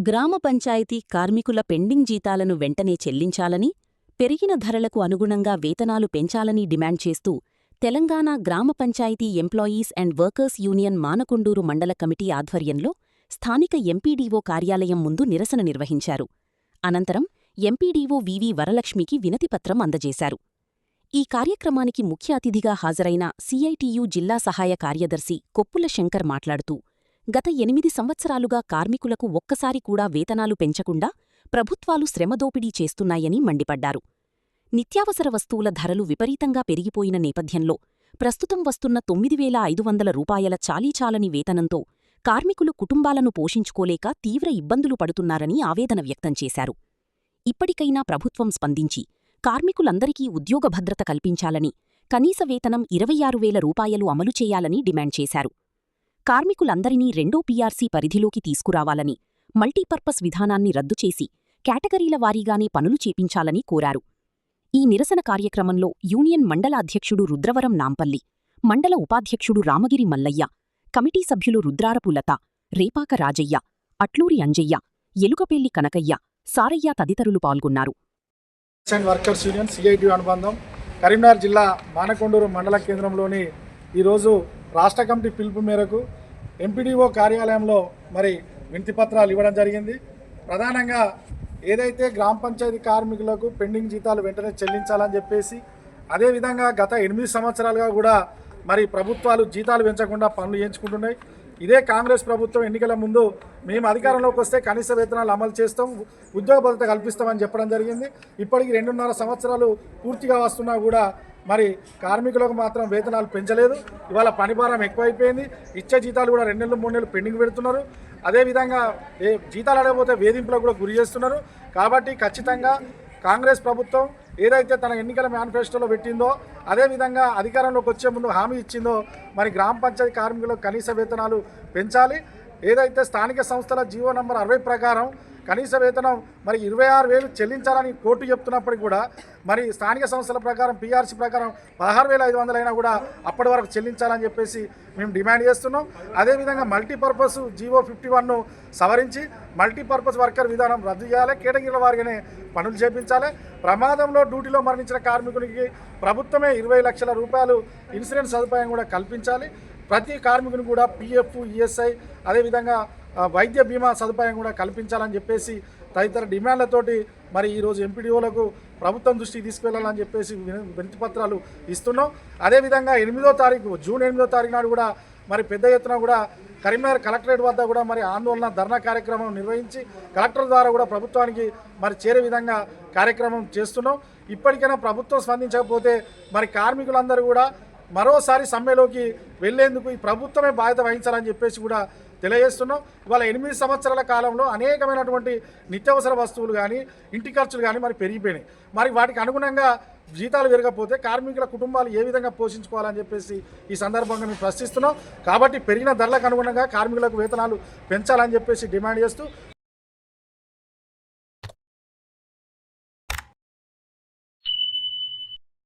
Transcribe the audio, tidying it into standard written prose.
గ్రామ పంచాయతీ కార్మికుల పెండింగ్ జీతాలను వెంటనే చెల్లించాలని, పెరిగిన ధరలకు అనుగుణంగా వేతనాలు పెంచాలని డిమాండ్ చేస్తూ తెలంగాణ గ్రామ panchayat employees and workers union Manakondur మండల కమిటీ ఆధ్వర్యంలో స్థానిక ఎంపీడీఓ కార్యాలయం ముందు నిరసన నిర్వహించారు. అనంతరం ఎంపీడీఓ వివి వరలక్ష్మికి వినతిపత్రం అందజేశారు. ఈ కార్యక్రమానికి ముఖ్య అతిథిగా హాజరైన సిఐటియు జిల్లా సహాయ కార్యదర్శి కొప్పుల శంకర్ మాట్లాడుతూ, గత 8 సంవత్సరాలుగా కార్మికులకు ఒక్కసారి కూడా వేతనాలు పెంచకుండా ప్రభుత్వాలు శ్రమదోపిడీ చేస్తున్నాయని మండిపడ్డారు. నిత్యావసర వస్తువుల ధరలు విపరీతంగా పెరిగిపోయిన నేపథ్యంలో ప్రస్తుతం వస్తున్న 9,500 రూపాయల చాలీచాలని వేతనంతో కార్మికులు కుటుంబాలను పోషించుకోలేక తీవ్ర ఇబ్బందులు పడుతున్నారని ఆవేదన వ్యక్తం చేశారు. ఇప్పటికైనా ప్రభుత్వం స్పందించి కార్మికులందరికీ ఉద్యోగ భద్రత కల్పించాలని, కనీస వేతనం 26,000 రూపాయలు అమలు చేయాలని డిమాండ్ చేశారు. కార్మికులందరినీ రెండో పీఆర్సీ పరిధిలోకి తీసుకురావాలని, మల్టీపర్పస్ విధానాన్ని రద్దు చేసి కేటగిరీల వారీగానే పనులు చేపించాలని కోరారు. ఈ నిరసన కార్యక్రమంలో యూనియన్ మండల అధ్యక్షుడు రుద్రవరం నాంపల్లి, మండల ఉపాధ్యక్షుడు రామగిరి మల్లయ్య, కమిటీ సభ్యులు రుద్రారపు లత, రేపాక రాజయ్య, అట్లూరి అంజయ్య, ఎలుకపేల్లి కనకయ్య, సారయ్య తదితరులు పాల్గొన్నారు. వర్కర్స్ యూనియన్ సిఐటియు అనుబంధం కరీంనగర్ జిల్లా మానకొండూరు మండల కేంద్రంలోని ఈరోజు రాష్ట్ర కమిటీ పిలుపు మేరకు ఎంపీడీఓ కార్యాలయంలో వినతిపత్రాలు ఇవ్వడం జరిగింది. ప్రధానంగా ఏదైతే గ్రామ పంచాయతీ కార్మికులకు పెండింగ్ జీతాలు వెంటనే చెల్లించాలని చెప్పేసి, అదేవిధంగా గత 8 సంవత్సరాలుగా కూడా ప్రభుత్వాలు జీతాలు పెంచకుండా పనులు చేయించుకుంటున్నాయి. ఇదే కాంగ్రెస్ ప్రభుత్వం ఎన్నికల ముందు మేము అధికారంలోకి వస్తే కనీస వేతనాలు అమలు చేస్తాం, ఉద్యోగ భద్రత కల్పిస్తామని చెప్పడం జరిగింది. ఇప్పటికి 2.5 సంవత్సరాలు పూర్తిగా వస్తున్నా కూడా కార్మికులకు మాత్రం వేతనాలు పెంచలేదు. ఇవాళ పనిభారం ఎక్కువైపోయింది. ఇచ్చే జీతాలు కూడా 2 నెలలు 3 నెలలు పెండింగ్ పెడుతున్నారు. అదేవిధంగా జీతాలు అడగకపోతే వేధింపులకు కూడా గురి చేస్తున్నారు. కాబట్టి ఖచ్చితంగా కాంగ్రెస్ ప్రభుత్వం ఏదైతే తన ఎన్నికల మేనిఫెస్టోలో పెట్టిందో, అదేవిధంగా అధికారంలోకి వచ్చే ముందు హామీ ఇచ్చిందో గ్రామ పంచాయతీ కార్మికులకు కనీస వేతనాలు పెంచాలి. ఏదైతే స్థానిక సంస్థల జీవో నంబర్ 60 ప్రకారం కనీస వేతనం 26,000 చెల్లించాలని కోర్టు చెప్తున్నప్పటికీ కూడా స్థానిక సంస్థల ప్రకారం పీఆర్సీ ప్రకారం 16,500 అయినా కూడా అప్పటి వరకు చెల్లించాలని చెప్పేసి మేము డిమాండ్ చేస్తున్నాం. అదేవిధంగా మల్టీపర్పస్ జీవో 51ను సవరించి మల్టీపర్పస్ వర్కర్ విధానం రద్దు చేయాలి, కేటగిరీల వారిగానే పనులు చేపించాలి. ప్రమాదంలో డ్యూటీలో మరణించిన కార్మికునికి ప్రభుత్వమే 20 లక్షల రూపాయలు ఇన్సూరెన్స్ సదుపాయం కూడా కల్పించాలి. ప్రతి కార్మికుని కూడా పిఎఫ్, ఈఎస్ఐ, అదేవిధంగా వైద్య బీమా సదుపాయం కూడా కల్పించాలని చెప్పేసి తదితర డిమాండ్లతోటి ఈరోజు ఎంపీడీఓలకు ప్రభుత్వం దృష్టికి తీసుకువెళ్లాలని చెప్పేసి వినతిపత్రాలు ఇస్తున్నాం. అదేవిధంగా జూన్ 8వ తారీఖు నాడు కూడా పెద్ద ఎత్తున కూడా కరీంనగర్ కలెక్టరేట్ వద్ద కూడా ఆందోళన ధర్నా కార్యక్రమం నిర్వహించి కలెక్టర్ ద్వారా కూడా ప్రభుత్వానికి చేరే విధంగా కార్యక్రమం చేస్తున్నాం. ఇప్పటికైనా ప్రభుత్వం స్పందించకపోతే కార్మికులందరూ కూడా మరోసారి సమ్మెలోకి వెళ్లేందుకు ఈ ప్రభుత్వమే బాధ్యత వహించాలని చెప్పేసి కూడా తెలియజేస్తున్నాం. ఇవాళ 8 సంవత్సరాల కాలంలో అనేకమైనటువంటి నిత్యావసర వస్తువులు కానీ, ఇంటి ఖర్చులు కానీ పెరిగిపోయినాయి. వాటికి అనుగుణంగా జీతాలు పెరగకపోతే కార్మికుల కుటుంబాలు ఏ విధంగా పోషించుకోవాలని చెప్పేసి ఈ సందర్భంగా మేము ప్రశ్నిస్తున్నాం. కాబట్టి పెరిగిన ధరలకు అనుగుణంగా కార్మికులకు వేతనాలు పెంచాలని చెప్పేసి డిమాండ్ చేస్తూ